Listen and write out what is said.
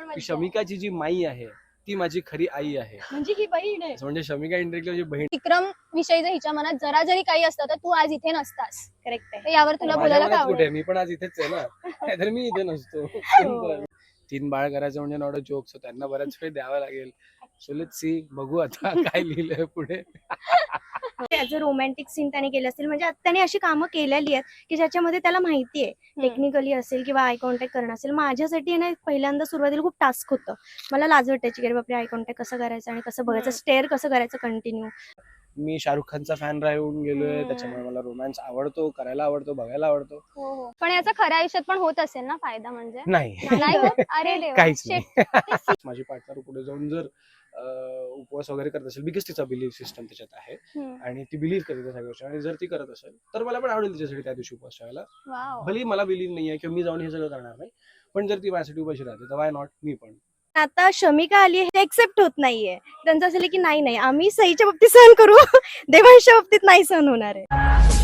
की शमिकाची जी माई आहे ती माझी खरी आई आहे, म्हणजे ही बहीण आहे. म्हणजे शमिका इंडिरेक्टली माझी बहीण. विक्रम विषयी जर हिच्या मनात जरा जरी काही असतं तर तू आज इथे नसतास. करेक्ट आहे. तर यावर तुला माझ्या बोलायला मनात काय कुठे आवडेल? मी पण आज इथेच आहे ना, नाहीतर मी इथे नसतो. हो. 3 बाळ करायचं म्हणजे नॉट अ जोक, सो त्यांना बऱ्याच वेळ द्यावा लागेल. सो लेट्स सी, बघू आता काय लिहिलंय पुढे. ऍज अ रोमॅन्टिक सीन त्याने केले असतील, म्हणजे त्याने अशी कामं केलेली आहेत की ज्याच्यामध्ये त्याला माहिती आहे टेक्निकली असेल किंवा आय कॉन्टॅक्ट करणं असेल. माझ्यासाठी ना पहिल्यांदा सुरुवातीला खूप टास्क होतं. मला लाज वाटायची की बापरे आय कॉन्टॅक्ट कसं करायचं आणि कसं बघायचं, स्टेअर कसं करायचं कंटिन्यू. मी शाहरुख खानचा फॅन राहून गेलोय, त्याच्यामुळे मला रोमॅन्स आवडतो, करायला आवडतो, बघायला आवडतो. हो हो. पण याचा खऱ्या आयुष्यात पण होत असेल ना फायदा म्हणजे? नाही नाही होत? अरे देवा. काहीच Shit. नाही. माझी पार्टनर पुढे जाऊन जर उपवास वगैरे करत असेल, बिकॉज तिचा बिलीफ सिस्टम त्याच्यात आहे आणि ती बिलीव्ह करते त्या सगळ्या गोष्टी, आणि जर ती करत असेल तर मला पण आवडेल तिच्यासाठी त्या दिवशी उपवास ठेवायला. वाव. भले मला बिलीव्ह नाहीये किंवा मी जाऊन हे सगळं करणार नाही, पण जर ती माझ्यासाठी उपाशी राहते तर वाय नॉट, मी पण. आता शमिका आली हे एक्सेप्ट होत नाहीये. त्यांचं असं की नाही आम्ही सईच्या बाबतीत सहन करू, देवांच्या बाबतीत नाही सहन होणार आहे.